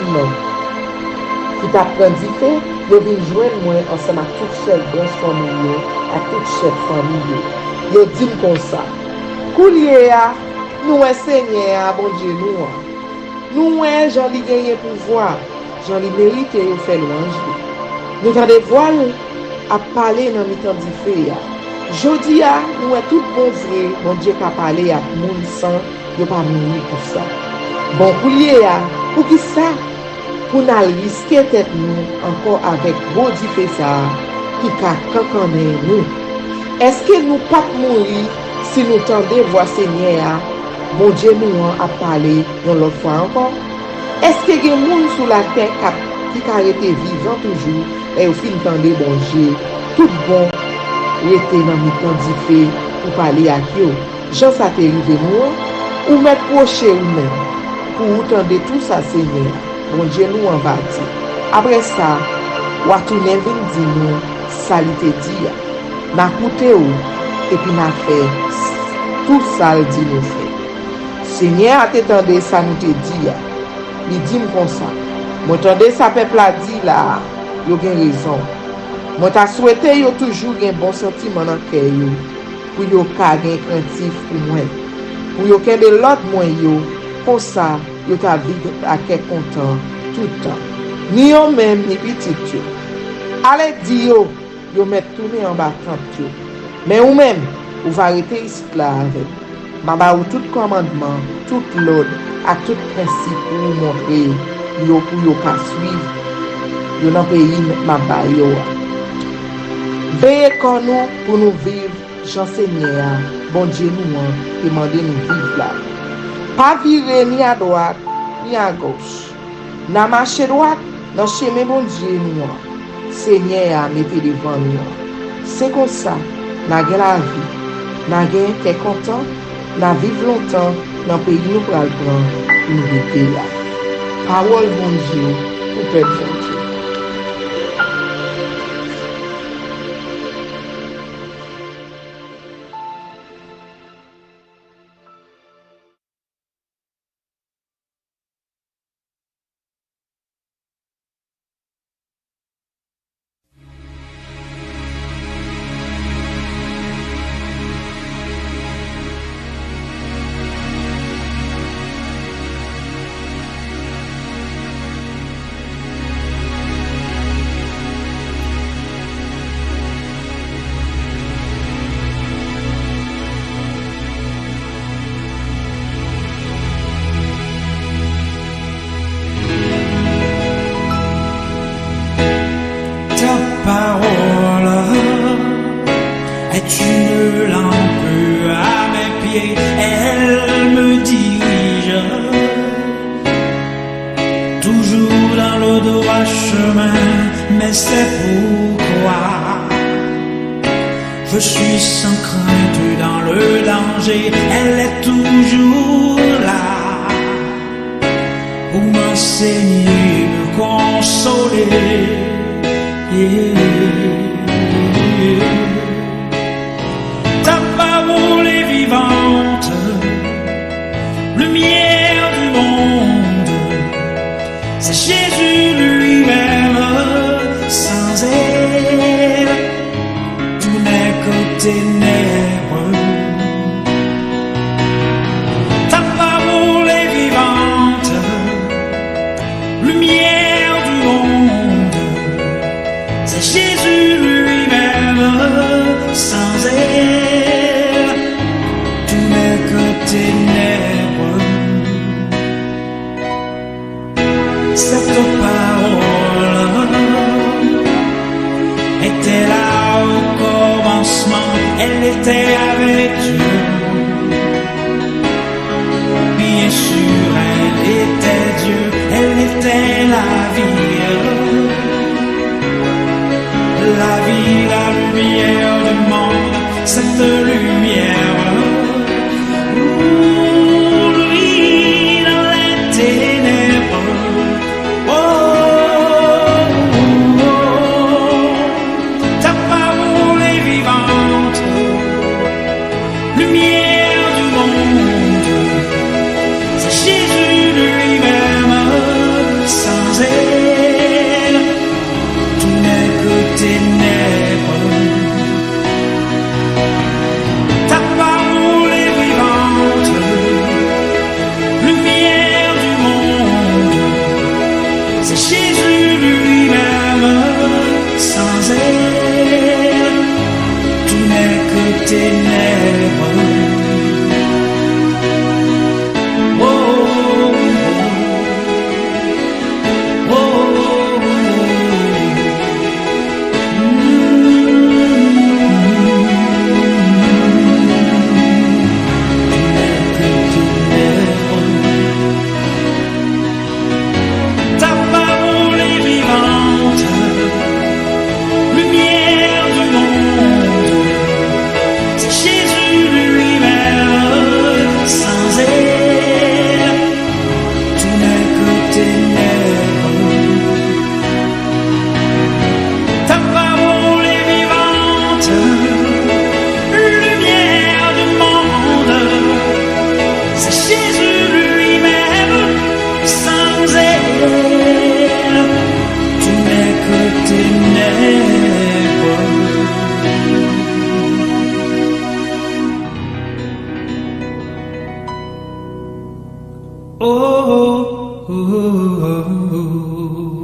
qui t'a pris fait, yo vinn joindre moi ensemble à toute chef branche famille, à toute chef famille. Yo dit comme ça. Coulier nous Seigneur bon Dieu nous j'en ai gagné pouvoir. J'en ai mérité de faire l'ange. Nous avons des voiles à parler dans le temps du feu. Jodi nous sommes tout bon vrai, bon Dieu qui a parlé à tout le monde sans, ne pas mourir pour ça. Bon, pour qui ça? Pour nous risquer tête nous encore avec bon Dieu ça, qui a cancané nous. Est-ce que nous ne pouvons pas mourir si nous tendons voir Seigneur, bon Dieu nous a parlé dans l'autre fois encore? Est-ce que y a des gens sur la terre qui ont été vivants toujours et au fin de bon Dieu, tout bon, rester dans le temps du feu pour parler à qui? Jean ça t'est arrivé nous, ou mettre proche ou même, pour entendre tout ça, Seigneur, bon Dieu nous en bâti. Après ça, ou à tourner venir dire nous, ça lui te dit, n'a coûté ou, et puis n'a fait tout ça, le dit nous fait. Seigneur, à t'étendre ça nous te dit, il dit comme ça. Moi tendez ça peuple a dit là, yo gen raison. Moi t'a souhaité yo toujours un bon sentiment dans cœur yo. Pour yo ka gen craintif pour moi. Pour yo kembe l'autre moi yo. Comme ça, yo t'a vivre à quel content tout le temps. Ni yo même ni petit yo. Allez di yo mettre tourner en bas yo. Mais ou même, ou va arrêter ici là avec. Ma ou tout commandement, tout l'ordre, à tout principe pour nous montrer yo pour yo ka suivre yo dans pays ma ba yo. Veillez comme nous pour nous vivre Jean Seigneur, bon Dieu nous demander nous vivre là. Pas virer ni à droite ni à gauche. N'a marcher droite dans chemin bon Dieu nous. Seigneur mettez devant nous. C'est comme ça, n'a gagné la vie, n'a gagné t'es content, n'a vivre longtemps dans le pays nous pour le prendre, nous rester là. Parole mon Dieu, pour peuple Dieu. Parole est une lampe à mes pieds, elle me dirige toujours dans le droit chemin, mais c'est pourquoi je suis sans crainte dans le danger, elle est toujours là pour m'enseigner, me consoler. Ta parole est vivante, lumière du monde, c'est Jésus lui-même, sans elle que ténébreux. Ta parole est vivante, lumière du monde. C'est Jésus lui-même, sans elle, tout n'est que ténébreux. Cette parole était là au commencement, elle était avec Dieu. Bien sûr, elle était Dieu, elle était la vie, la lumière du monde, cette lumière. Lui dans les ténèbres. Ta parole est vivante, lumière du monde. C'est Jésus lui-même, sans elle, tout n'est que ténèbres. Ta parole est vivante, lumière du monde. C'est Jésus lui-même, sans elle, tout n'est que ténèbres. Ta parole est vivante, lumière du monde. C'est Jésus lui-même, sans elle, tout n'est que ténèbres. Ta parole est vivante, lumière du monde. C'est Jésus lui-même, sans elle, tout n'est que ténèbres. Oh, oh, oh, oh, oh.